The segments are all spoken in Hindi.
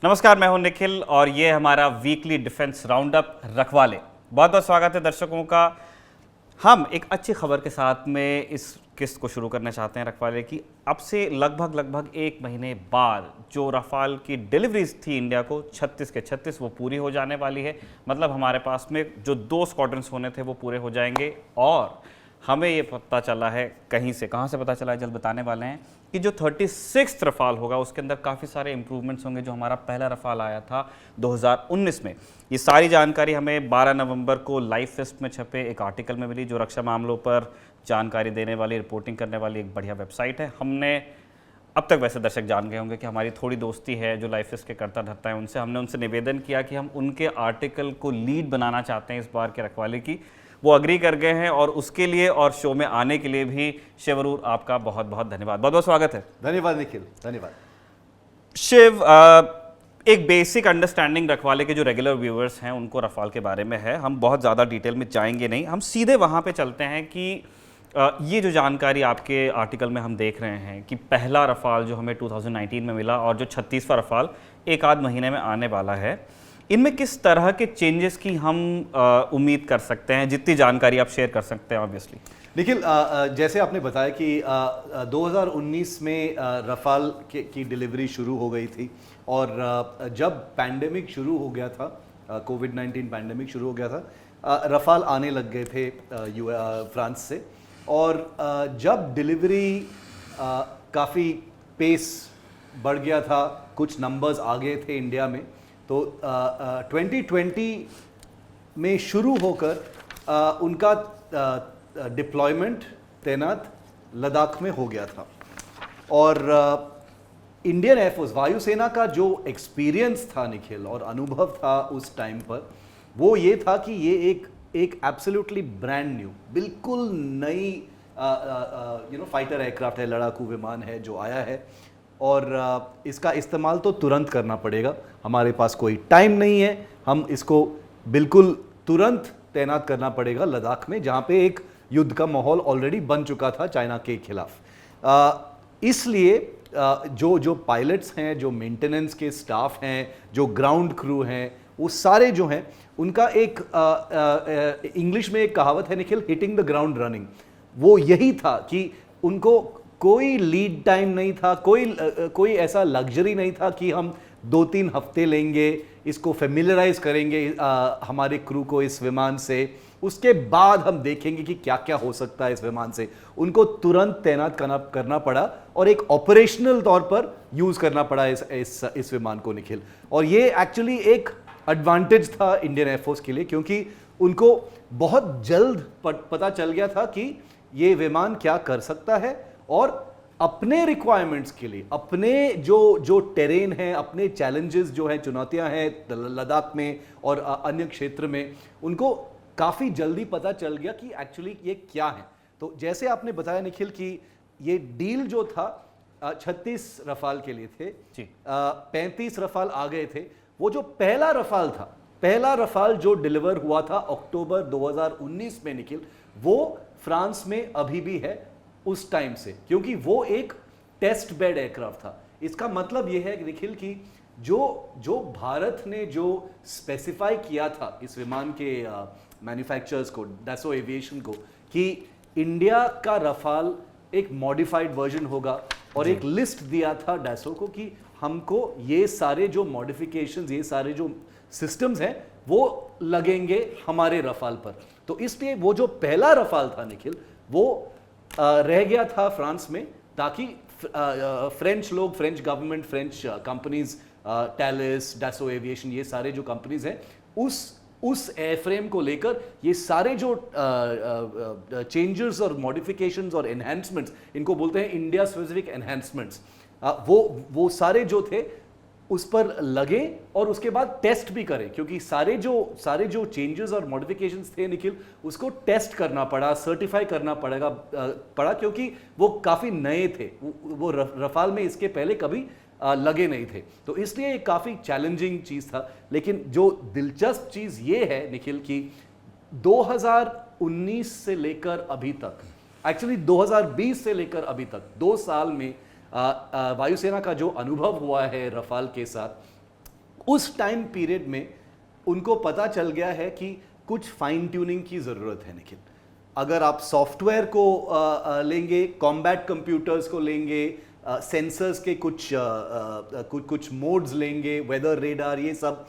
नमस्कार, मैं हूं निखिल और ये हमारा वीकली डिफेंस राउंड अप रखवाले। बहुत बहुत स्वागत है दर्शकों का। हम एक अच्छी खबर के साथ में इस किस्त को शुरू करना चाहते हैं रखवाले की। अब से लगभग 1 महीने बाद जो रफाल की डिलीवरीज थी इंडिया को 36 के 36 वो पूरी हो जाने वाली है। मतलब हमारे पास में जो 2 स्क्वाड्रन्स होने थे वो पूरे हो जाएंगे। और हमें ये पता चला है, कहाँ से पता चला है, जल्द बताने वाले हैं, कि जो 36 रफाल होगा उसके अंदर काफ़ी सारे इंप्रूवमेंट्स होंगे जो हमारा पहला रफाल आया था 2019 में। ये सारी जानकारी हमें 12 नवंबर को लाइव फेस्ट में छपे एक आर्टिकल में मिली, जो रक्षा मामलों पर जानकारी देने वाली, रिपोर्टिंग करने वाली एक बढ़िया वेबसाइट है। हमने अब तक, वैसे दर्शक जान गए होंगे कि हमारी थोड़ी दोस्ती है जो लाइफ फेस्ट के करता धरता है उनसे, हमने उनसे निवेदन किया कि हम उनके आर्टिकल को लीड बनाना चाहते हैं इस बार के रखवाले की। वो अग्री कर गए हैं और उसके लिए और शो में आने के लिए भी शिवरूर आपका बहुत बहुत धन्यवाद, बहुत बहुत स्वागत है। धन्यवाद निखिल, धन्यवाद। शिव, एक बेसिक अंडरस्टैंडिंग रखवाले के जो रेगुलर व्यूअर्स हैं उनको रफाल के बारे में है। हम बहुत ज़्यादा डिटेल में जाएंगे नहीं, हम सीधे वहाँ पे चलते हैं कि ये जो जानकारी आपके आर्टिकल में हम देख रहे हैं कि पहला रफाल जो हमें 2019 में मिला और जो 36वां रफाल एक आध महीने में आने वाला है, इनमें किस तरह के चेंजेस की हम उम्मीद कर सकते हैं, जितनी जानकारी आप शेयर कर सकते हैं ऑब्वियसली। निखिल, जैसे आपने बताया कि 2019 में रफाल की डिलीवरी शुरू हो गई थी और जब पैंडेमिक शुरू हो गया था, कोविड-19 पैंडेमिक शुरू हो गया था, रफाल आने लग गए थे फ्रांस से। और जब डिलीवरी काफ़ी पेस बढ़ गया था, कुछ नंबर्स आ गए थे इंडिया में, तो 2020 में शुरू होकर उनका डिप्लॉयमेंट तैनात लद्दाख में हो गया था। और इंडियन एयरफोर्स, वायुसेना का जो एक्सपीरियंस था निखिल और अनुभव था उस टाइम पर, वो ये था कि ये एक एब्सोल्युटली ब्रांड न्यू, बिल्कुल नई फाइटर एयरक्राफ्ट है, लड़ाकू विमान है जो आया है और इसका इस्तेमाल तो तुरंत करना पड़ेगा। हमारे पास कोई टाइम नहीं है, हम इसको बिल्कुल तुरंत तैनात करना पड़ेगा लद्दाख में, जहाँ पे एक युद्ध का माहौल ऑलरेडी बन चुका था चाइना के खिलाफ। इसलिए जो पायलट्स हैं, जो मेंटेनेंस के स्टाफ हैं, जो ग्राउंड क्रू हैं, वो सारे जो हैं उनका एक इंग्लिश में एक कहावत है Nikhil, hitting the ground running. वो यही था कि उनको कोई लीड टाइम नहीं था, कोई ऐसा लग्जरी नहीं था कि हम 2-3 हफ्ते लेंगे, इसको फेमिलियराइज करेंगे हमारे क्रू को इस विमान से, उसके बाद हम देखेंगे कि क्या क्या हो सकता है इस विमान से। उनको तुरंत तैनात करना पड़ा और एक ऑपरेशनल तौर पर यूज करना पड़ा इस विमान को निखिल। और ये एक्चुअली एक एडवांटेज था इंडियन एयरफोर्स के लिए, क्योंकि उनको बहुत जल्द पता चल गया था कि ये विमान क्या कर सकता है और अपने रिक्वायरमेंट्स के लिए, अपने जो टेरेन है, अपने चैलेंजेस जो हैं, चुनौतियां हैं लद्दाख में और अन्य क्षेत्र में, उनको काफ़ी जल्दी पता चल गया कि एक्चुअली ये क्या है। तो जैसे आपने बताया निखिल कि ये डील जो था 36 रफाल के लिए थे, 35 रफाल आ गए थे। वो जो पहला रफाल था, पहला रफाल जो डिलीवर हुआ था अक्टूबर 2019 में निखिल, वो फ्रांस में अभी भी है उस टाइम से, क्योंकि वो एक टेस्ट बेड एयरक्राफ्ट था। इसका मतलब यह है निखिल कि जो भारत ने जो स्पेसिफाई किया था इस विमान के मैन्युफैक्चरर्स को, डैसो एविएशन को, कि इंडिया का रफाल एक मॉडिफाइड वर्जन होगा और एक लिस्ट दिया था डैसो को कि हमको ये सारे जो मॉडिफिकेशंस, ये सारे जो सिस्टम्स हैं वो लगेंगे हमारे रफाल पर। तो इसलिए वो जो पहला रफाल था निखिल, वो रह गया था फ्रांस में, ताकि फ्रेंच लोग, French government, French companies, Thales, Dassault Aviation, ये सारे जो कंपनीज हैं, उस एयरफ्रेम को लेकर ये सारे जो चेंजेस और मॉडिफिकेशंस और एनहांसमेंट्स, इनको बोलते हैं इंडिया स्पेसिफिक एनहांसमेंट्स, वो सारे जो थे उस पर लगे और उसके बाद टेस्ट भी करें, क्योंकि सारे जो चेंजेस और मॉडिफिकेशंस थे निखिल, उसको टेस्ट करना पड़ा, सर्टिफाई करना पड़ा, क्योंकि वो काफ़ी नए थे, वो रफाल में इसके पहले कभी लगे नहीं थे। तो इसलिए ये काफ़ी चैलेंजिंग चीज़ था। लेकिन जो दिलचस्प चीज़ ये है निखिल कि 2019 से लेकर अभी तक, एक्चुअली 2020 से लेकर अभी तक 2 साल में वायुसेना का जो अनुभव हुआ है रफाल के साथ, उस टाइम पीरियड में उनको पता चल गया है कि कुछ फाइन ट्यूनिंग की ज़रूरत है निखिल। अगर आप सॉफ्टवेयर को लेंगे, कॉम्बैट कंप्यूटर्स को लेंगे, सेंसर्स के कुछ मोड्स लेंगे, वेदर रेडार, ये सब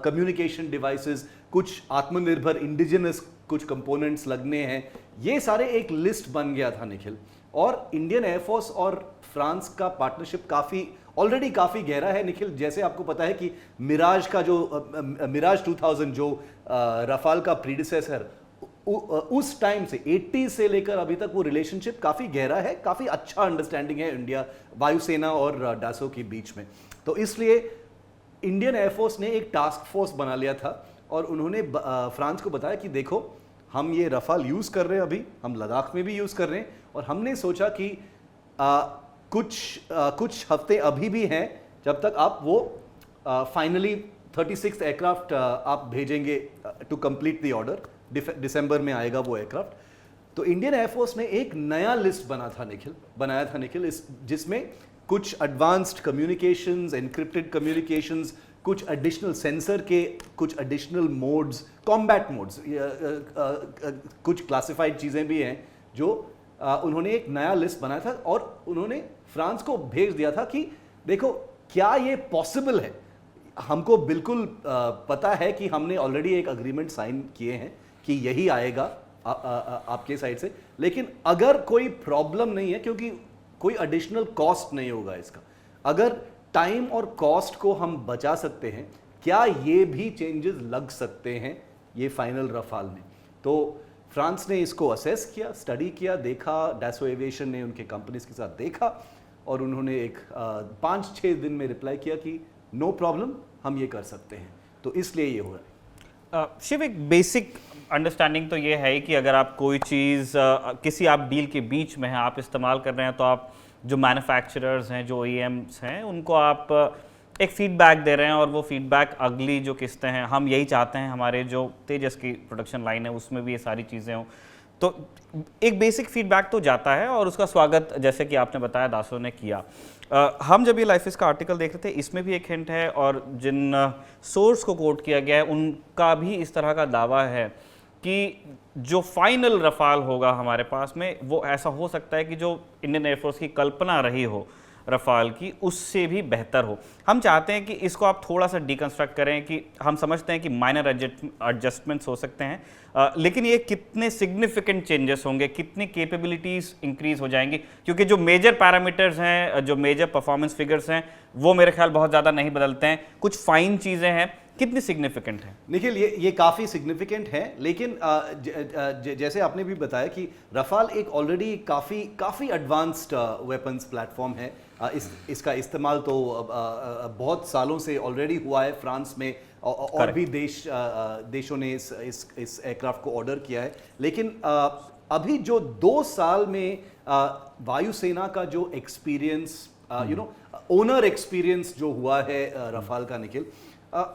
कम्युनिकेशन डिवाइसेस, कुछ आत्मनिर्भर इंडिजिनस कुछ कंपोनेंट्स लगने हैं, ये सारे एक लिस्ट बन गया था निखिल। और इंडियन एयरफोर्स और फ्रांस का पार्टनरशिप ऑलरेडी काफ़ी गहरा है निखिल। जैसे आपको पता है कि मिराज 2000 जो रफाल का प्रीडिसेसर, उस टाइम से 80 से लेकर अभी तक वो रिलेशनशिप काफ़ी गहरा है, काफ़ी अच्छा अंडरस्टैंडिंग है इंडिया वायुसेना और डासो के बीच में। तो इसलिए इंडियन एयरफोर्स ने एक टास्क फोर्स बना लिया था और उन्होंने फ्रांस को बताया कि देखो, हम ये रफाल यूज़ कर रहे हैं, अभी हम लद्दाख में भी यूज़ कर रहे हैं, और हमने सोचा कि कुछ हफ्ते अभी भी हैं जब तक आप वो फाइनली 36 एयरक्राफ्ट आप भेजेंगे टू कंप्लीट द ऑर्डर। दिसंबर में आएगा वो एयरक्राफ्ट। तो इंडियन एयरफोर्स ने एक नया लिस्ट बनाया था निखिल, जिसमें कुछ एडवांस्ड कम्युनिकेशंस, एनक्रिप्टेड कम्युनिकेशंस, कुछ एडिशनल सेंसर के कुछ एडिशनल मोड्स, कॉम्बैट मोड्स, कुछ क्लासिफाइड चीज़ें भी हैं जो उन्होंने एक नया लिस्ट बनाया था और उन्होंने फ्रांस को भेज दिया था कि देखो, क्या ये पॉसिबल है। हमको बिल्कुल पता है कि हमने ऑलरेडी एक अग्रीमेंट साइन किए हैं कि यही आएगा आपके साइड से, लेकिन अगर कोई प्रॉब्लम नहीं है, क्योंकि कोई एडिशनल कॉस्ट नहीं होगा इसका, अगर टाइम और कॉस्ट को हम बचा सकते हैं, क्या ये भी चेंजेस लग सकते हैं ये फाइनल रफाल में। तो फ्रांस ने इसको असेस किया, स्टडी किया, देखा, डैसो एविएशन ने उनके कंपनीज के साथ देखा और उन्होंने एक 5-6 दिन में रिप्लाई किया कि नो प्रॉब्लम, हम ये कर सकते हैं। तो इसलिए ये हो रहा है। शिव, एक बेसिक अंडरस्टैंडिंग तो ये है कि अगर आप कोई चीज़ किसी आप डील के बीच में हैं, आप इस्तेमाल कर रहे हैं, तो आप जो मैन्युफैक्चरर्स हैं, जो OEMs हैं, उनको आप एक फीडबैक दे रहे हैं और वो फीडबैक अगली जो किस्तें हैं, हम यही चाहते हैं हमारे जो तेजस की प्रोडक्शन लाइन है उसमें भी ये सारी चीज़ें हों। तो एक बेसिक फीडबैक तो जाता है और उसका स्वागत, जैसे कि आपने बताया, दासो ने किया। हम जब ये लाइफिस का आर्टिकल देख रहे थे, इसमें भी एक हिंट है और जिन सोर्स को कोट किया गया है उनका भी इस तरह का दावा है कि जो फाइनल रफाल होगा हमारे पास में, वो ऐसा हो सकता है कि जो इंडियन एयरफोर्स की कल्पना रही हो रफाल की, उससे भी बेहतर हो। हम चाहते हैं कि इसको आप थोड़ा सा डिकंस्ट्रक्ट करें कि हम समझते हैं कि माइनर एडजस्टमेंट्स हो सकते हैं, लेकिन ये कितने सिग्निफिकेंट चेंजेस होंगे, कितनी कैपेबिलिटीज़ इंक्रीज हो जाएंगी, क्योंकि जो मेजर पैरामीटर्स हैं, जो मेजर परफॉर्मेंस फिगर्स हैं, वो मेरे ख्याल बहुत ज़्यादा नहीं बदलते हैं। कुछ फाइन चीज़ें हैं, कितनी सिग्निफिकेंट है निखिल? ये काफ़ी सिग्निफिकेंट है, लेकिन जैसे आपने भी बताया कि रफाल एक ऑलरेडी काफ़ी एडवांस्ड वेपन्स प्लेटफॉर्म है। इसका इस्तेमाल तो बहुत सालों से ऑलरेडी हुआ है फ्रांस में, और भी देशों ने इस एयरक्राफ्ट को ऑर्डर किया है। लेकिन अभी जो 2 साल में वायुसेना का जो एक्सपीरियंस, ओनर एक्सपीरियंस जो हुआ है रफाल का निखिल,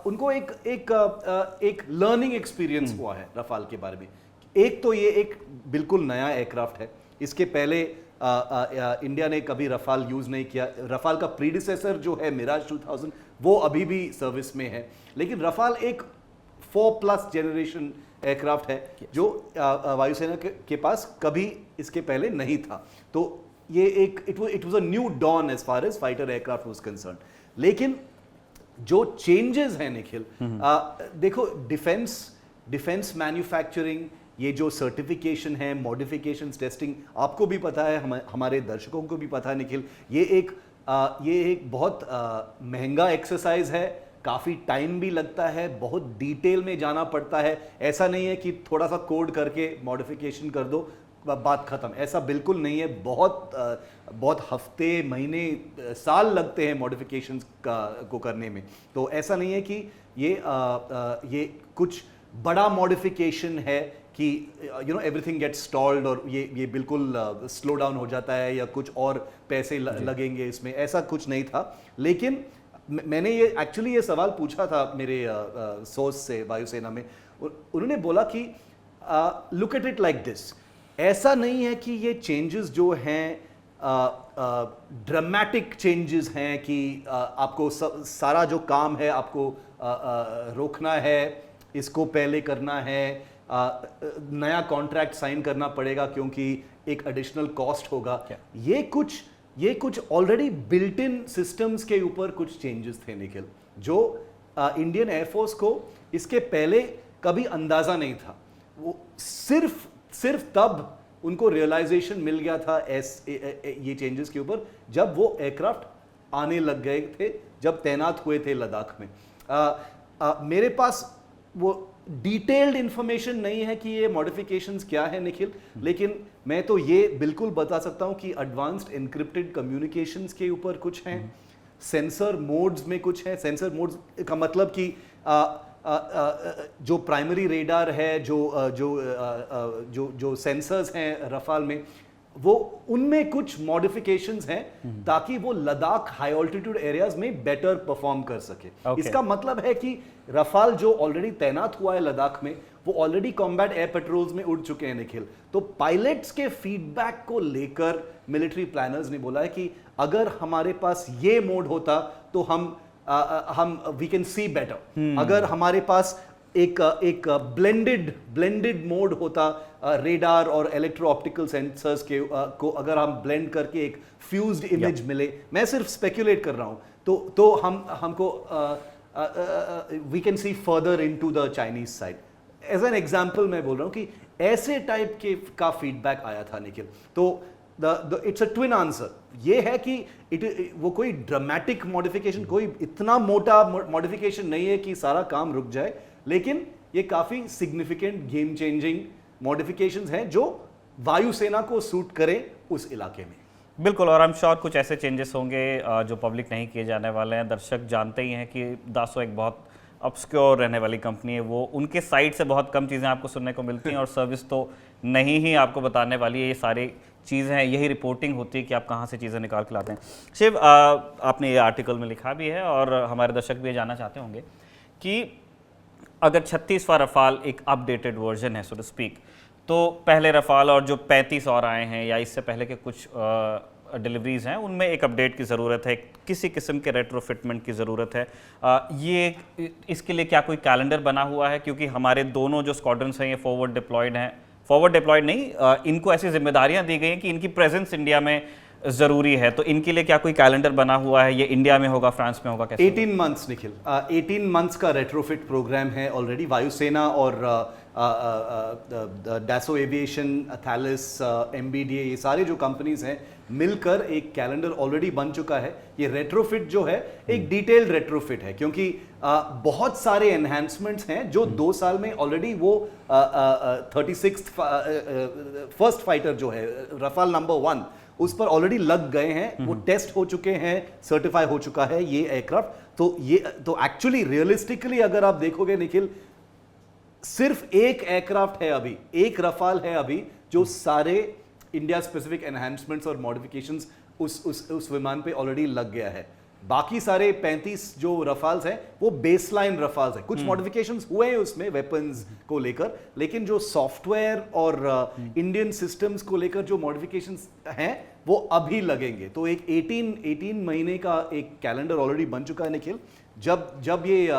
उनको एक लर्निंग एक्सपीरियंस हुआ है रफाल के बारे में। एक तो ये एक बिल्कुल नया एयरक्राफ्ट है, इसके पहले इंडिया ने कभी रफाल यूज़ नहीं किया। रफाल का प्रीडिसेसर जो है मिराज 2000, वो अभी भी सर्विस में है, लेकिन रफाल एक 4+ जनरेशन एयरक्राफ्ट है जो वायुसेना के पास कभी इसके पहले नहीं था। तो ये it was a new dawn as far as fighter aircraft was concern. लेकिन जो चेंजेस हैं निखिल, देखो, डिफेंस मैन्युफैक्चरिंग, ये जो सर्टिफिकेशन है, मॉडिफिकेशंस, टेस्टिंग, आपको भी पता है, हमारे दर्शकों को भी पता है निखिल, ये एक बहुत महंगा एक्सरसाइज है, काफ़ी टाइम भी लगता है, बहुत डिटेल में जाना पड़ता है। ऐसा नहीं है कि थोड़ा सा कोड करके मॉडिफिकेशन कर दो, बात खत्म, ऐसा बिल्कुल नहीं है। बहुत हफ्ते, महीने, साल लगते हैं मॉडिफिकेशंस को करने में। तो ऐसा नहीं है कि ये कुछ बड़ा मॉडिफिकेशन है कि एवरीथिंग गेट्स स्टॉल्ड और ये बिल्कुल स्लो डाउन हो जाता है या कुछ और पैसे लगेंगे इसमें, ऐसा कुछ नहीं था। लेकिन मैंने ये सवाल पूछा था मेरे सोर्स से वायुसेना में, उन्होंने बोला कि look at it like this, ऐसा नहीं है कि ये चेंजेस जो हैं ड्रामेटिक चेंजेस हैं कि आपको सारा जो काम है आपको रोकना है, इसको पहले करना है, नया कॉन्ट्रैक्ट साइन करना पड़ेगा क्योंकि एक एडिशनल कॉस्ट होगा। ये कुछ ऑलरेडी बिल्ट इन सिस्टम्स के ऊपर कुछ चेंजेस थे निखिल, जो इंडियन एयरफोर्स को इसके पहले कभी अंदाजा नहीं था। वो सिर्फ तब उनको रियलाइजेशन मिल गया था ये चेंजेस के ऊपर जब वो एयरक्राफ्ट आने लग गए थे, जब तैनात हुए थे लद्दाख में। मेरे पास वो डिटेल्ड इंफॉर्मेशन नहीं है कि ये मॉडिफिकेशंस क्या है निखिल, लेकिन मैं तो ये बिल्कुल बता सकता हूं कि एडवांस्ड एन्क्रिप्टेड कम्युनिकेशंस के ऊपर कुछ हैं, सेंसर मोड्स में कुछ है। सेंसर मोड्स का मतलब कि जो प्राइमरी रेडार है, जो सेंसर्स हैं रफाल में, वो उनमें कुछ मॉडिफिकेशंस हैं ताकि वो लद्दाख हाई ऑल्टीट्यूड एरियाज में बेटर परफॉर्म कर सके। इसका मतलब है कि रफाल जो ऑलरेडी तैनात हुआ है लद्दाख में, वो ऑलरेडी कॉम्बैट एयर पेट्रोल्स में उड़ चुके हैं निखिल। तो पायलट्स के फीडबैक को लेकर मिलिट्री प्लानर्स ने बोला है कि अगर हमारे पास ये मोड होता तो हम वी कैन सी बेटर। अगर हमारे पास एक ब्लेंडेड मोड होता, रेडार और इलेक्ट्रो ऑप्टिकल सेंसर्स के को अगर हम ब्लेंड करके एक फ्यूज्ड इमेज मिले, मैं सिर्फ स्पेक्युलेट कर रहा हूं, तो हमको we can see further into the Chinese side. As an example मैं बोल रहा हूं कि ऐसे टाइप के का फीडबैक आया था निखिल। तो इट्स अ ट्विन आंसर। ये है कि वो कोई ड्रामेटिक मॉडिफिकेशन, कोई इतना मोटा मॉडिफिकेशन नहीं है कि सारा काम रुक जाए, लेकिन ये काफी सिग्निफिकेंट गेम चेंजिंग मॉडिफिकेशंस हैं जो वायुसेना को सूट करें उस इलाके में। बिल्कुल, और आई एम श्योर कुछ ऐसे चेंजेस होंगे जो पब्लिक नहीं किए जाने वाले हैं। दर्शक जानते ही हैं कि दासो एक बहुत ऑब्सक्योर रहने वाली कंपनी है, वो उनके साइड से बहुत कम चीज़ें आपको सुनने को मिलती हैं और सर्विस तो नहीं ही आपको बताने वाली है। ये सारी चीज़ें हैं, यही रिपोर्टिंग होती है कि आप कहाँ से चीज़ें निकाल के लाते हैं। शिव, आपने ये आर्टिकल में लिखा भी है और हमारे दर्शक भी ये जानना चाहते होंगे कि अगर 36वां रफाल एक अपडेटेड वर्जन है सो टू स्पीक, तो पहले रफाल और जो 35 और आए हैं या इससे पहले के कुछ डिलीवरीज हैं, उनमें एक अपडेट की ज़रूरत है, किसी किस्म के रेट्रोफिटमेंट की ज़रूरत है। ये इसके लिए क्या कोई कैलेंडर बना हुआ है? क्योंकि हमारे दोनों जो स्क्वाड्रन्स हैं ये फॉरवर्ड डिप्लॉयड हैं, फॉरवर्ड डिप्लॉयड नहीं, इनको ऐसी जिम्मेदारियां दी गई हैं कि इनकी प्रेजेंस इंडिया में ज़रूरी है। तो इनके लिए क्या कोई कैलेंडर बना हुआ है? ये इंडिया में होगा, फ्रांस में होगा, कैसे? 18 मंथ्स निखिल, 18 मंथ्स का रेट्रोफिट प्रोग्राम है ऑलरेडी। वायुसेना और डासो एविएशन, थैलिस, MBDA, ये सारे जो कंपनीज हैं मिलकर एक कैलेंडर ऑलरेडी बन चुका है। ये रेट्रोफिट जो है एक डिटेल्ड रेट्रोफिट है, क्योंकि बहुत सारे एनहांसमेंट्स हैं जो 2 साल में ऑलरेडी वो 36th फर्स्ट फाइटर जो है रफाल नंबर 1 उस पर ऑलरेडी लग गए हैं, वो टेस्ट हो चुके हैं, सर्टिफाई हो चुका है ये एयरक्राफ्ट। तो एक्चुअली रियलिस्टिकली अगर आप देखोगे निखिल, सिर्फ एक एयरक्राफ्ट है अभी, एक रफाल है अभी जो सारे इंडिया स्पेसिफिक एनहांसमेंट्स और मॉडिफिकेशंस उस विमान पे ऑलरेडी लग गया है। बाकी सारे 35 जो रफाल्स हैं वो बेसलाइन रफाल्स हैं। कुछ मॉडिफिकेशंस हुए हैं उसमें वेपन्स को लेकर, लेकिन जो सॉफ्टवेयर और इंडियन सिस्टम्स को लेकर जो मॉडिफिकेशंस हैं वो अभी लगेंगे। तो एक 18 महीने का एक कैलेंडर ऑलरेडी बन चुका है निखिल। जब ये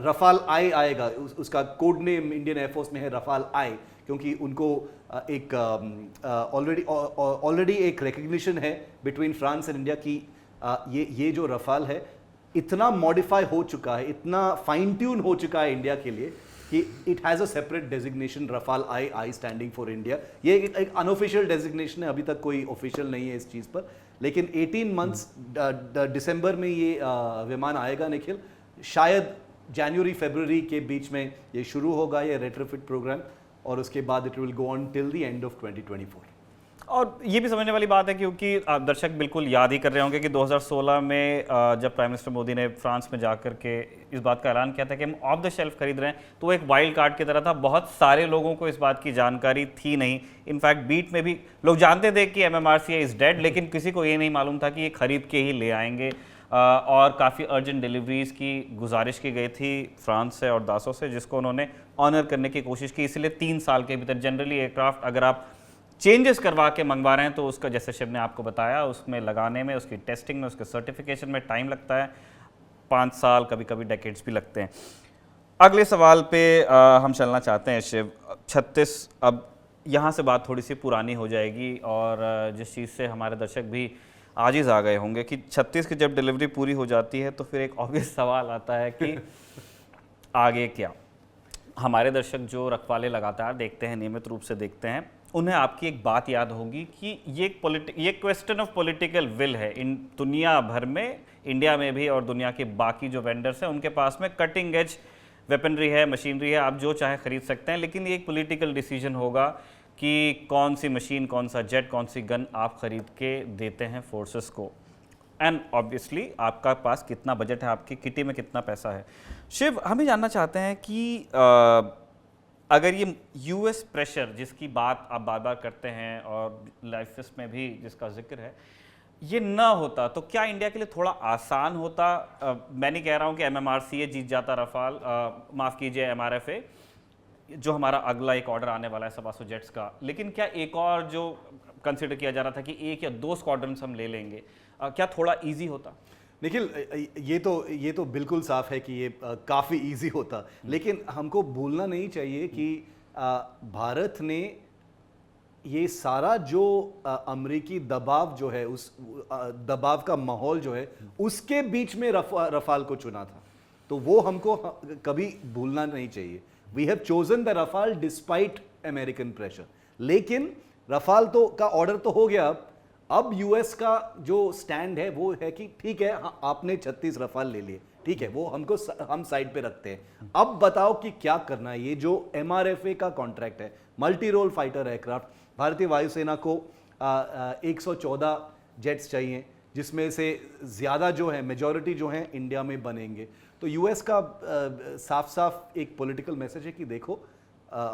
रफाल आई आएगा, उसका कोड नेम इंडियन एयरफोर्स में है रफाल आई, क्योंकि उनको एक ऑलरेडी एक रिकग्निशन है बिटवीन फ्रांस एंड इंडिया की ये जो रफाल है इतना मॉडिफाई हो चुका है, इतना फाइन ट्यून हो चुका है इंडिया के लिए कि it has a separate designation Rafale I standing for India. ये एक अनऑफिशियल डेजिग्नेशन है, अभी तक कोई ऑफिशियल नहीं है इस चीज़ पर, लेकिन 18 मंथ्स दिसंबर में ये विमान आएगा निखिल। शायद जनवरी-फरवरी के बीच में ये शुरू होगा ये रेट्रोफिट प्रोग्राम, और उसके बाद it will go on till the end of 2024। और ये भी समझने वाली बात है क्योंकि दर्शक बिल्कुल याद ही कर रहे होंगे कि 2016 में जब प्राइम मिनिस्टर मोदी ने फ्रांस में जाकर के इस बात का ऐलान किया था कि हम ऑफ द शेल्फ खरीद रहे हैं, तो वो एक वाइल्ड कार्ड की तरह था। बहुत सारे लोगों को इस बात की जानकारी थी नहीं। इनफैक्ट बीट में भी लोग जानते थे कि MMRCI इज़ डेड, लेकिन किसी को ये नहीं मालूम था कि ये खरीद के ही ले आएंगे। और काफ़ी अर्जेंट डिलीवरीज की गुजारिश की गई थी फ्रांस से और दासो से, जिसको उन्होंने ऑनर करने की कोशिश की। इसलिए 3 साल के भीतर जनरली एयरक्राफ्ट अगर आप चेंजेस करवा के मंगवा रहे हैं, तो उसका जैसे शिव ने आपको बताया, उसमें लगाने में, उसकी टेस्टिंग में, उसके सर्टिफिकेशन में टाइम लगता है, 5 साल, कभी कभी डेकेड्स भी लगते हैं। अगले सवाल पे हम चलना चाहते हैं शिव। 36, अब यहाँ से बात थोड़ी सी पुरानी हो जाएगी, और जिस चीज़ से हमारे दर्शक भी आजिज़ आ गए होंगे कि 36 की जब डिलीवरी पूरी हो जाती है तो फिर एक ऑब्वियस सवाल आता है कि आगे क्या। हमारे दर्शक जो रखवाले लगातार देखते हैं, नियमित रूप से देखते हैं, उन्हें आपकी एक बात याद होगी कि ये क्वेश्चन ऑफ पॉलिटिकल विल है। इन दुनिया भर में, इंडिया में भी और दुनिया के बाकी जो वेंडर्स हैं उनके पास में कटिंग एज वेपनरी है, मशीनरी है, आप जो चाहे खरीद सकते हैं, लेकिन ये एक पॉलिटिकल डिसीजन होगा कि कौन सी मशीन, कौन सा जेट, कौन सी गन आप खरीद के देते हैं फोर्सेस को, एंड ऑब्वियसली आपका पास कितना बजट है, आपकी किटी में कितना पैसा है। शिव, हम ये जानना चाहते हैं कि अगर ये यूएस प्रेशर जिसकी बात आप बार बार करते हैं और लाइफ में भी जिसका जिक्र है, ये ना होता तो क्या इंडिया के लिए थोड़ा आसान होता? मैं नहीं कह रहा हूँ कि MMRCA जीत जाता रफाल, माफ़ कीजिए MRFA, जो हमारा अगला एक ऑर्डर आने वाला है 125 जेट्स का, लेकिन क्या एक और जो कंसिडर किया जा रहा था कि 1 या 2 स्क्वाड्रन्स हम ले लेंगे, क्या थोड़ा ईजी होता? निखिल, ये तो बिल्कुल साफ है कि ये काफ़ी इजी होता, लेकिन हमको भूलना नहीं चाहिए कि भारत ने ये सारा जो अमेरिकी दबाव जो है, उस दबाव का माहौल जो है, उसके बीच में रफाल को चुना था। तो वो हमको कभी भूलना नहीं चाहिए। We have chosen the Rafale despite American pressure. लेकिन रफाल तो का ऑर्डर तो हो गया। अब यूएस का जो स्टैंड है वो है कि ठीक है, आपने 36 रफाल ले लिए, ठीक है, वो हम साइड पे रखते हैं। अब बताओ कि क्या करना है। ये जो MRFA का कॉन्ट्रैक्ट है, मल्टी रोल फाइटर एयरक्राफ्ट, भारतीय वायुसेना को 114 जेट्स चाहिए, जिसमें से ज़्यादा जो है, मेजॉरिटी जो है इंडिया में बनेंगे। तो यूएस का साफ साफ एक पॉलिटिकल मैसेज है कि देखो,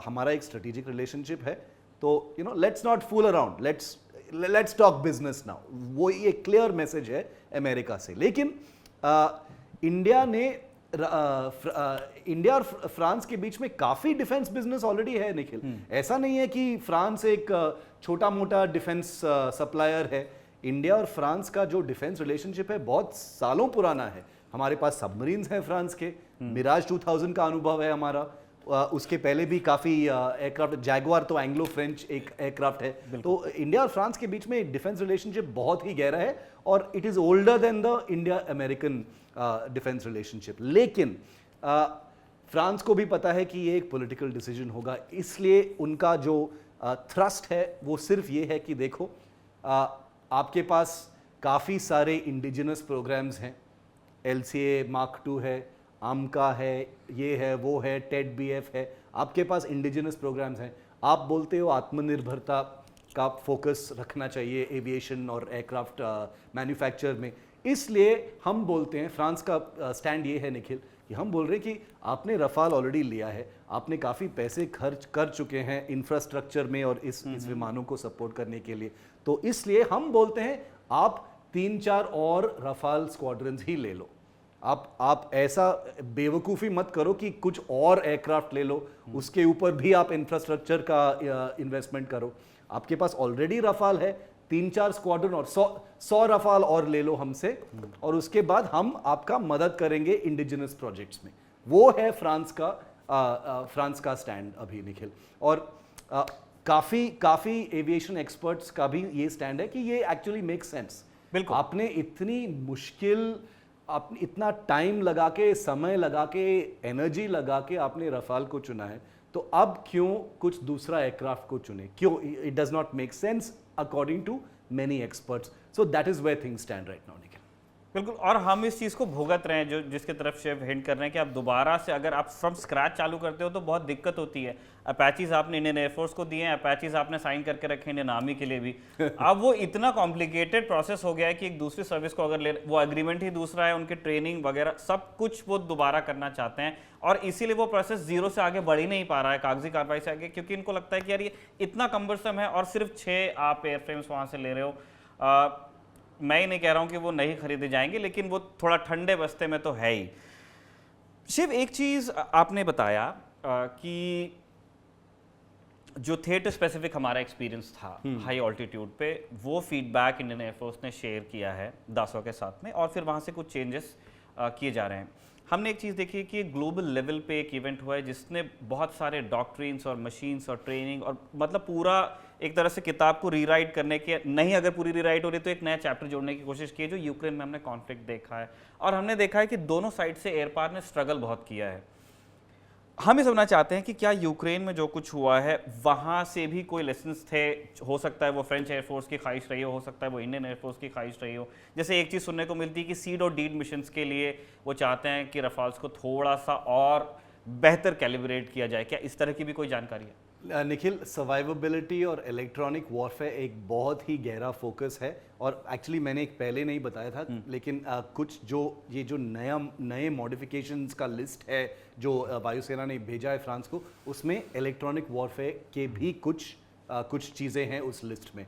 हमारा एक स्ट्रेटेजिक रिलेशनशिप है, तो let's not fool around, let's talk business now. वो ये क्लियर मैसेज है अमेरिका से। लेकिन इंडिया और फ्रांस के बीच में काफी डिफेंस बिजनेस ऑलरेडी है निखिल। ऐसा नहीं है कि फ्रांस एक छोटा मोटा डिफेंस सप्लायर है। इंडिया और फ्रांस का जो डिफेंस रिलेशनशिप है बहुत सालों पुराना है। हमारे पास सबमरीन्स हैं फ्रांस के, मिराज 2000 का अनुभव है हमारा। उसके पहले भी काफ़ी एयरक्राफ्ट, जैगुआर तो एंग्लो फ्रेंच एक एयरक्राफ्ट है। तो इंडिया और फ्रांस के बीच में डिफेंस रिलेशनशिप बहुत ही गहरा है, और it is older than the India American defence relationship. लेकिन फ्रांस को भी पता है कि ये एक पॉलिटिकल डिसीजन होगा, इसलिए उनका जो थ्रस्ट है वो सिर्फ ये है कि देखो, आपके पास काफ़ी सारे इंडिजिनस प्रोग्राम्स हैं, LCA Mark II है, आमका है, ये है, वो है, टेड BF है, आपके पास इंडिजिनस प्रोग्राम्स हैं। आप बोलते हो आत्मनिर्भरता का फोकस रखना चाहिए एविएशन और एयरक्राफ्ट मैन्युफैक्चर में, इसलिए हम बोलते हैं, फ्रांस का स्टैंड ये है निखिल, कि हम बोल रहे हैं कि आपने रफाल ऑलरेडी लिया है, आपने काफ़ी पैसे खर्च कर चुके हैं इंफ्रास्ट्रक्चर में और इस विमानों को सपोर्ट करने के लिए, तो इसलिए हम बोलते हैं आप 3-4 और रफाल स्क्वाड्रन्स ही ले लो। आप ऐसा बेवकूफ़ी मत करो कि कुछ और एयरक्राफ्ट ले लो, उसके ऊपर भी आप इंफ्रास्ट्रक्चर का इन्वेस्टमेंट करो। आपके पास ऑलरेडी रफाल है, 3-4 स्क्वाड्रन और 100 रफाल और ले लो हमसे, और उसके बाद हम आपका मदद करेंगे इंडिजिनस प्रोजेक्ट्स में। वो है फ्रांस का स्टैंड अभी निखिल। और काफ़ी एविएशन एक्सपर्ट्स का भी ये स्टैंड है कि ये एक्चुअली मेक सेंस। बिल्कुल, आपने इतनी मुश्किल, आपने इतना टाइम लगा के, समय लगा के, एनर्जी लगा के आपने रफाल को चुना है, तो अब क्यों कुछ दूसरा एयरक्राफ्ट को चुने? क्यों? It does not make sense according to many experts. So that is where things stand right now Nikhil. बिल्कुल, और हम इस चीज़ को भुगत रहे हैं, जो जिसके तरफ शिव हिंट कर रहे हैं कि आप दोबारा से अगर आप फ्रॉम स्क्रैच चालू करते हो तो बहुत दिक्कत होती है। अपैचीज आपने इंडियन एयरफोर्स को दिए हैं, अपैचीज आपने साइन करके रखे इंडियन आर्मी के लिए भी। अब वो इतना कॉम्प्लिकेटेड प्रोसेस हो गया है कि एक दूसरी सर्विस को अगर ले, वो एग्रीमेंट ही दूसरा है, उनकी ट्रेनिंग वगैरह सब कुछ वो दोबारा करना चाहते हैं, और इसीलिए वो प्रोसेस जीरो से आगे बढ़ ही नहीं पा रहा है, कागजी कार्रवाई से आगे, क्योंकि इनको लगता है कि यार ये इतना कम्बरसम है, और सिर्फ 6 आप एयरफ्रेम्स वहाँ से ले रहे हो। मैं ही नहीं कह रहा हूँ कि वो नहीं खरीदे जाएंगे, लेकिन वो थोड़ा ठंडे बस्ते में तो है ही। शिव, एक चीज़ आपने बताया कि जो थिएटर स्पेसिफिक हमारा एक्सपीरियंस था हाई ऑल्टीट्यूड पे, वो फीडबैक इंडियन एयरफोर्स ने शेयर किया है दासो के साथ में, और फिर वहाँ से कुछ चेंजेस किए जा रहे हैं। हमने एक चीज़ देखी कि ग्लोबल लेवल पे एक इवेंट हुआ है जिसने बहुत सारे डॉक्ट्रिन्स और मशीन्स और ट्रेनिंग और मतलब पूरा एक तरह से किताब को रीराइट करने के, नहीं अगर पूरी रीराइट हो रही तो एक नया चैप्टर जोड़ने की कोशिश की है, जो यूक्रेन में हमने कॉन्फ्लिक्ट देखा है। और हमने देखा है कि दोनों साइड से एयर पावर ने स्ट्रगल बहुत किया है। हम ये समझना चाहते हैं कि क्या यूक्रेन में जो कुछ हुआ है वहाँ से भी कोई लेसन्स थे? हो सकता है वो फ्रेंच एयरफोर्स की ख्वाहिश रही हो सकता है वो इंडियन एयरफोर्स की ख्वाहिश रही हो। जैसे एक चीज़ सुनने को मिलती है कि सीड और डीड मिशंस के लिए वो चाहते हैं कि रफाल्स को थोड़ा सा और बेहतर कैलिब्रेट किया जाए। क्या इस तरह की भी कोई जानकारी है? निखिल, सर्वाइवेबिलिटी और इलेक्ट्रॉनिक वॉरफेयर एक बहुत ही गहरा फोकस है, और एक्चुअली मैंने एक पहले नहीं बताया था, लेकिन कुछ जो नए मॉडिफिकेशंस का लिस्ट है जो वायुसेना ने भेजा है फ्रांस को, उसमें इलेक्ट्रॉनिक वॉरफेयर के भी कुछ चीज़ें हैं उस लिस्ट में।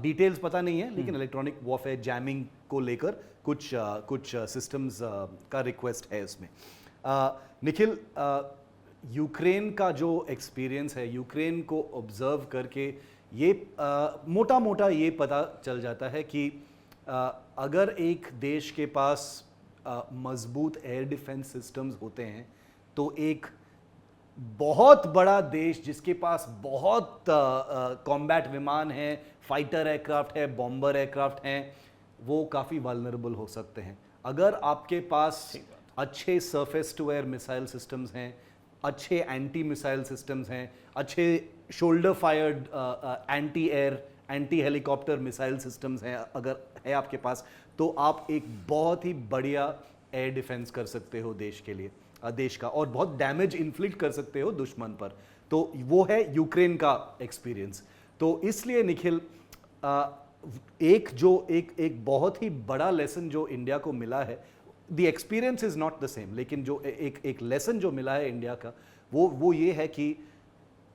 डिटेल्स पता नहीं है, लेकिन इलेक्ट्रॉनिक वॉरफेयर जैमिंग को लेकर कुछ सिस्टम्स का रिक्वेस्ट है उसमें। निखिल, यूक्रेन का जो एक्सपीरियंस है, यूक्रेन को ऑब्जर्व करके ये मोटा मोटा ये पता चल जाता है कि अगर एक देश के पास मजबूत एयर डिफेंस सिस्टम्स होते हैं तो एक बहुत बड़ा देश जिसके पास बहुत कॉम्बैट विमान हैं, फाइटर एयरक्राफ्ट है, बॉम्बर एयरक्राफ्ट हैं, वो काफ़ी वल्नरेबल हो सकते हैं। अगर आपके पास अच्छे surface to air missile systems हैं, अच्छे एंटी मिसाइल सिस्टम्स हैं, अच्छे shoulder fired anti air anti helicopter missile systems हैं अगर है आपके पास, तो आप एक बहुत ही बढ़िया एयर डिफेंस कर सकते हो देश के लिए, देश का, और बहुत डैमेज इन्फ्लिक्ट कर सकते हो दुश्मन पर। तो वो है यूक्रेन का एक्सपीरियंस। तो इसलिए निखिल, एक बहुत ही बड़ा लेसन जो इंडिया को मिला है, the experience is not the same, लेकिन जो एक लेसन जो मिला है इंडिया का, वो ये है कि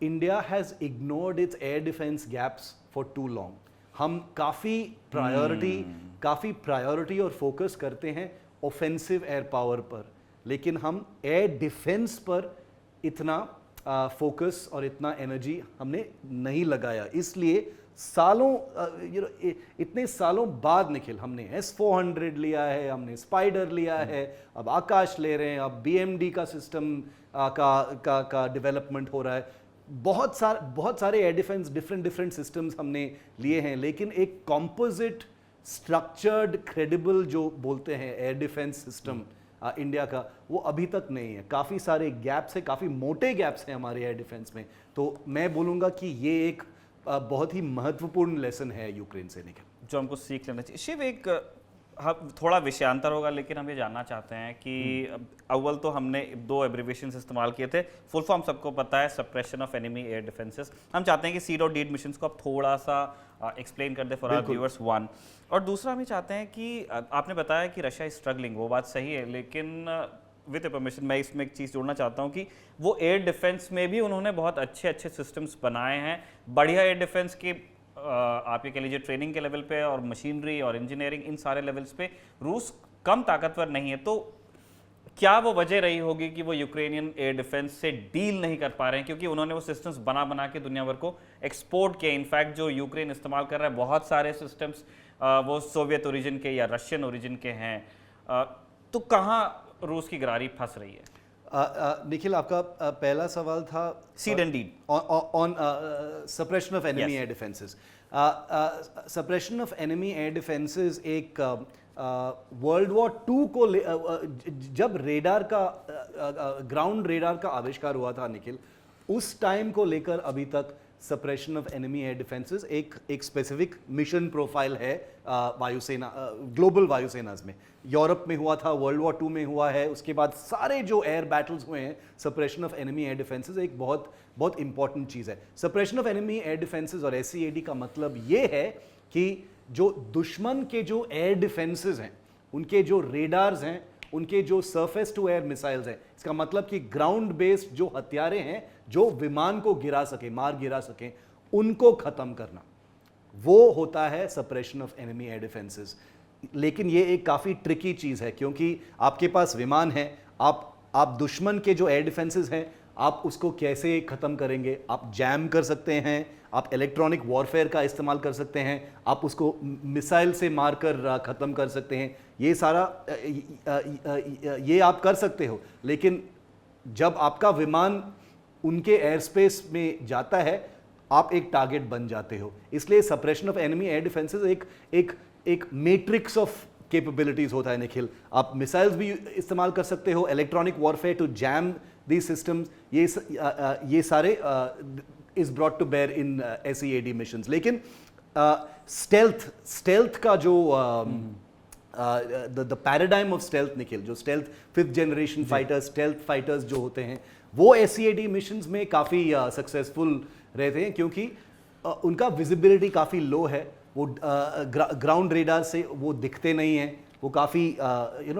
India has ignored its air defence gaps for too long. हम काफ़ी प्रायोरिटी और फोकस करते हैं ऑफेंसिव एयर पावर पर, लेकिन हम एयर डिफेंस पर इतना फोकस और इतना एनर्जी हमने नहीं लगाया। इसलिए इतने सालों बाद निखिल हमने S-400 लिया है, हमने स्पाइडर लिया है, अब आकाश ले रहे हैं, अब BMD का सिस्टम का डेवलपमेंट हो रहा है। बहुत सारे एयर डिफेंस डिफरेंट सिस्टम्स हमने लिए हैं, लेकिन एक कॉम्पोजिट स्ट्रक्चर्ड क्रेडिबल जो बोलते हैं एयर डिफेंस सिस्टम इंडिया का, वो अभी तक नहीं है। काफ़ी सारे गैप्स हैं, काफ़ी मोटे गैप्स हैं हमारे एयर डिफेंस में। तो मैं बोलूँगा कि ये एक बहुत ही महत्वपूर्ण लेसन है यूक्रेन से निकल, जो हमको सीख लेना चाहिए। शिव, एक थोड़ा विषयांतर होगा, लेकिन हम ये जानना चाहते हैं कि अव्वल तो हमने 2 एब्रिविएशंस इस्तेमाल किए थे, फुल फॉर्म सबको पता है, suppression of enemy air defences. हम चाहते हैं कि सीड और डीड मिशंस को आप थोड़ा सा एक्सप्लेन कर दे फॉर आवर व्यूअर्स, वन। और दूसरा हम ये चाहते हैं कि आपने बताया कि रशिया इज स्ट्रगलिंग, वो बात सही है, लेकिन विद परमिशन मैं इसमें एक चीज़ जोड़ना चाहता हूँ कि वो एयर डिफेंस में भी उन्होंने बहुत अच्छे सिस्टम्स बनाए हैं, बढ़िया एयर डिफेंस के आप ये कह लीजिए ट्रेनिंग के लेवल पे और मशीनरी और इंजीनियरिंग, इन सारे लेवल्स पे रूस कम ताकतवर नहीं है। तो क्या वो वजह रही होगी कि वो यूक्रेनियन एयर डिफेंस से डील नहीं कर पा रहे हैं? क्योंकि उन्होंने वो सिस्टम्स बना के दुनिया भर को एक्सपोर्ट किए। इनफैक्ट जो यूक्रेन इस्तेमाल कर रहा है, बहुत सारे सिस्टम्स वो सोवियत ओरिजिन के या रशियन ओरिजिन के हैं। तो कहाँ रूस की गरारी फंस रही है? निखिल, आपका पहला सवाल था SEAD and DEAD on suppression of enemy air defences. Suppression of enemy air defences एक वर्ल्ड वॉर 2 को जब रेडार का ग्राउंड रेडार का आविष्कार हुआ था निखिल, उस टाइम को लेकर अभी तक suppression of enemy air defences एक स्पेसिफिक मिशन प्रोफाइल है वायुसेना, ग्लोबल वायुसेनाज में। यूरोप में हुआ था, वर्ल्ड वॉर 2 में हुआ है, उसके बाद सारे जो एयर बैटल्स हुए हैं, suppression of enemy air defences एक बहुत इंपॉर्टेंट चीज़ है। Suppression of enemy air defences और SEAD का मतलब ये है कि जो दुश्मन के जो एयर डिफेंसेस हैं, उनके जो रेडार्स हैं, उनके जो सरफेस टू एयर मिसाइल्स हैं, इसका मतलब कि ग्राउंड बेस्ड जो हथियारे हैं जो विमान को मार गिरा सके, उनको खत्म करना, वो होता है suppression of enemy air defences. लेकिन ये एक काफ़ी ट्रिकी चीज़ है, क्योंकि आपके पास विमान है, आप दुश्मन के जो एयर डिफेंसेस हैं आप उसको कैसे ख़त्म करेंगे? आप जैम कर सकते हैं, आप इलेक्ट्रॉनिक वॉरफेयर का इस्तेमाल कर सकते हैं, आप उसको मिसाइल से मारकर ख़त्म कर सकते हैं। ये सारा ये आप कर सकते हो, लेकिन जब आपका विमान उनके एयर स्पेस में जाता है, आप एक टारगेट बन जाते हो। इसलिए suppression of enemy air defences एक मैट्रिक्स ऑफ कैपेबिलिटीज होता है निखिल। आप मिसाइल्स भी इस्तेमाल कर सकते हो, electronic warfare to jam these systems, ये सारे is brought to bear in SEAD missions. लेकिन स्टेल्थ का जो the paradigm of stealth Nikhil, जो stealth 5th generation fighters, stealth fighters जो होते हैं, वो SEAD मिशंस में काफ़ी सक्सेसफुल रहते हैं, क्योंकि उनका विजिबिलिटी काफ़ी लो है। वो ग्राउंड रेडार से वो दिखते नहीं हैं, वो काफ़ी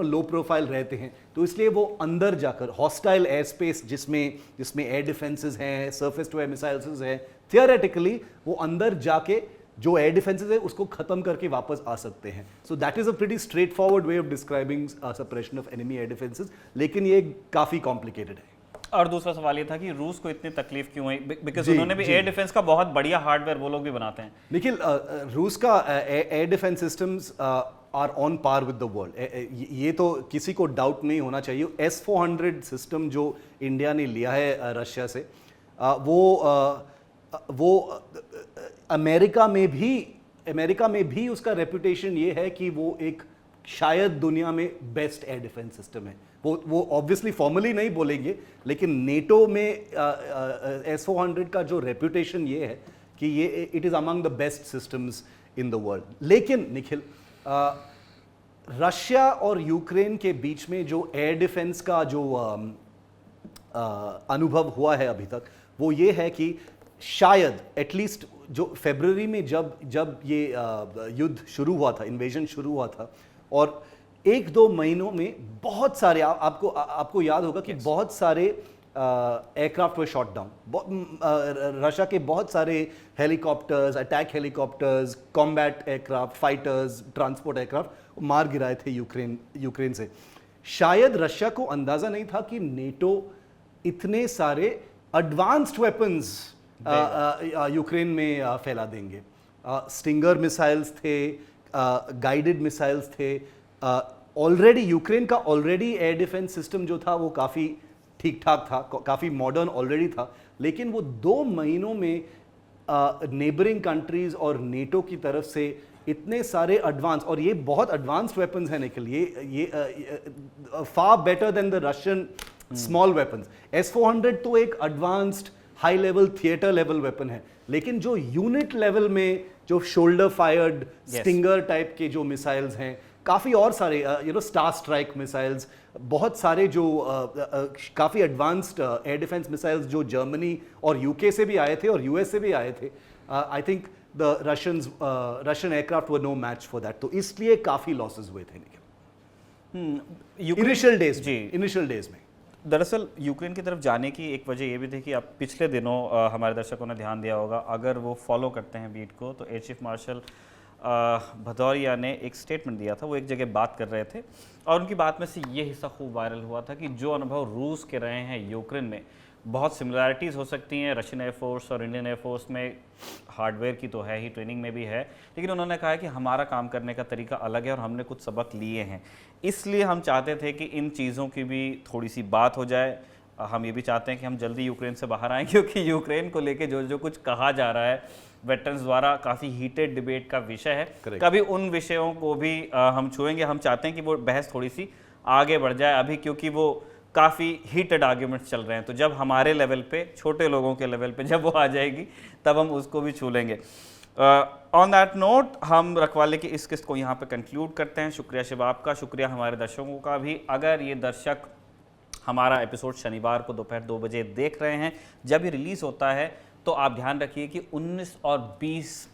लो प्रोफाइल रहते हैं। तो इसलिए वो अंदर जाकर हॉस्टाइल एयर स्पेस जिसमें एयर डिफेंसेस हैं, सरफेस टू एयर मिसाइल्स हैं, थियोरेटिकली वो अंदर जाके जो एयर डिफेंसेस है उसको खत्म करके वापस आ सकते हैं। सो that is a pretty straight forward way of describing suppression of enemy air defences, लेकिन ये काफ़ी कॉम्प्लिकेटेड है। और दूसरा सवाल ये था कि रूस को इतनी तकलीफ क्यों हुई, बिकॉज उन्होंने भी एयर डिफेंस का बहुत बढ़िया हार्डवेयर वो लोग भी बनाते हैं। निखिल, रूस का air defence systems are on par with the world, ये तो किसी को डाउट नहीं होना चाहिए। S-400 सिस्टम जो इंडिया ने लिया है रशिया से, वो अमेरिका में भी उसका रेपुटेशन ये है कि वो एक शायद दुनिया में बेस्ट एयर डिफेंस सिस्टम है। वो ऑब्वियसली फॉर्मली नहीं बोलेंगे, लेकिन नेटो में S-400 का जो रेपुटेशन ये है कि ये it is among the best systems in the world. लेकिन निखिल, रशिया और यूक्रेन के बीच में जो एयर डिफेंस का जो अनुभव हुआ है अभी तक, वो ये है कि शायद एटलीस्ट जो फरवरी में जब ये युद्ध शुरू हुआ था, इन्वेजन शुरू हुआ था, और 1-2 महीनों में बहुत सारे आपको याद होगा कि बहुत सारे एयरक्राफ्ट वर शॉट डाउन। रशिया के बहुत सारे helicopters, attack helicopters, combat aircraft, fighters, transport aircraft मार गिराए थे यूक्रेन से। शायद रशिया को अंदाजा नहीं था कि नेटो इतने सारे एडवांस्ड वेपन्स यूक्रेन में फैला देंगे। स्टिंगर मिसाइल्स थे, गाइडेड मिसाइल्स थे। ऑलरेडी यूक्रेन का एयर डिफेंस सिस्टम जो था वो काफ़ी ठीक ठाक था, काफ़ी मॉडर्न ऑलरेडी था, लेकिन वो 2 महीनों में नेबरिंग कंट्रीज और नेटो की तरफ से इतने सारे एडवांस, और ये बहुत एडवांस्ड वेपन्स हैं निकल, ये far better than the Russian small weapons. S-400 तो एक advanced high level theatre level weapon है, लेकिन जो यूनिट लेवल में जो शोल्डर फायर्ड स्टिंगर टाइप के जो मिसाइल्स हैं, काफ़ी और सारे स्टार स्ट्राइक मिसाइल्स, बहुत सारे जो काफ़ी एडवांस्ड एयर डिफेंस मिसाइल्स जो जर्मनी और यूके से भी आए थे और यूएस से भी आए थे, I think the Russian aircraft were no match for that. तो इसलिए काफ़ी लॉसेस हुए थे इनिशियल डेज में। दरअसल यूक्रेन की तरफ जाने की एक वजह ये भी थी कि अब पिछले दिनों हमारे दर्शकों ने ध्यान दिया होगा, अगर वो फॉलो करते हैं बीट को, तो एयर चीफ मार्शल भदौरिया ने एक स्टेटमेंट दिया था। वो एक जगह बात कर रहे थे और उनकी बात में से ये हिस्सा खूब वायरल हुआ था कि जो अनुभव रूस के रहे हैं यूक्रेन में, बहुत सिमिलैरिटीज़ हो सकती हैं रशियन एयरफोर्स और इंडियन एयरफोर्स में, हार्डवेयर की तो है ही, ट्रेनिंग में भी है, लेकिन उन्होंने कहा कि हमारा काम करने का तरीका अलग है और हमने कुछ सबक लिए हैं, इसलिए हम चाहते थे कि इन चीज़ों की भी थोड़ी सी बात हो जाए। हम ये भी चाहते हैं कि हम जल्दी यूक्रेन से बाहर आएँ, क्योंकि यूक्रेन को लेके जो कुछ कहा जा रहा है वेटरन्स द्वारा, काफ़ी हीटेड डिबेट का विषय है। कभी उन विषयों को भी हम छुएंगे। हम चाहते हैं कि वो बहस थोड़ी सी आगे बढ़ जाए अभी, क्योंकि वो काफ़ी हीटेड आर्ग्यूमेंट्स चल रहे हैं। तो जब हमारे लेवल पे, छोटे लोगों के लेवल पे जब वो आ जाएगी, तब हम उसको भी छू लेंगे। ऑन दैट नोट हम रखवाले की इस किस्त को यहाँ पे कंक्लूड करते हैं। शुक्रिया शिबाब का, शुक्रिया हमारे दर्शकों का भी। अगर ये दर्शक हमारा एपिसोड शनिवार को दोपहर 2 बजे देख रहे हैं, जब ये रिलीज़ होता है, तो आप ध्यान रखिए कि 19 और 20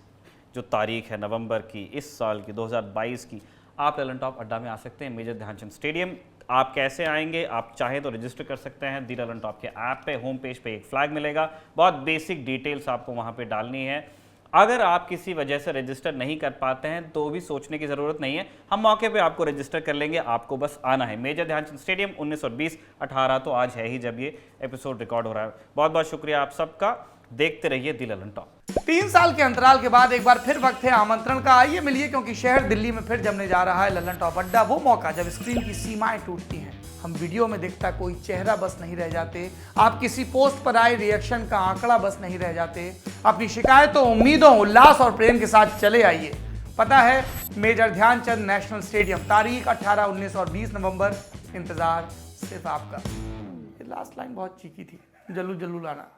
जो तारीख है नवंबर की, इस साल की 2022 की, आप ललन टॉप अड्डा में आ सकते हैं, मेजर ध्यानचंद स्टेडियम। आप कैसे आएंगे? आप चाहें तो रजिस्टर कर सकते हैं दी ललन टॉप के ऐप पे। होम पेज पे एक फ्लैग मिलेगा, बहुत बेसिक डिटेल्स आपको वहाँ पे डालनी है। अगर आप किसी वजह से रजिस्टर नहीं कर पाते हैं तो भी सोचने की ज़रूरत नहीं है, हम मौके पे आपको रजिस्टर कर लेंगे, आपको बस आना है। मेजर ध्यानचंद स्टेडियम 19 और 20, 18 तो आज है ही जब ये एपिसोड रिकॉर्ड हो रहा है। बहुत बहुत शुक्रिया आप सबका, देखते रहिए दी ललन टॉक। 3 साल के अंतराल के बाद एक बार फिर वक्त है आमंत्रण का, आइए मिलिए, क्योंकि शहर दिल्ली में फिर जमने जा रहा है ललन टॉप अड्डा। वो मौका जब स्क्रीन की सीमाएं टूटती हैं, हम वीडियो में दिखता कोई चेहरा बस नहीं रह जाते, आप किसी पोस्ट पर आए रिएक्शन का आंकड़ा बस नहीं रह जाते। अपनी शिकायतों, उम्मीदों, उल्लास और प्रेम के साथ चले आइए। पता है, मेजर ध्यानचंद नेशनल स्टेडियम, तारीख 18, 19 और 20 नवंबर। इंतजार सिर्फ आपका। ये लास्ट लाइन बहुत चीखी थी, जल्लू जल्लू लाना।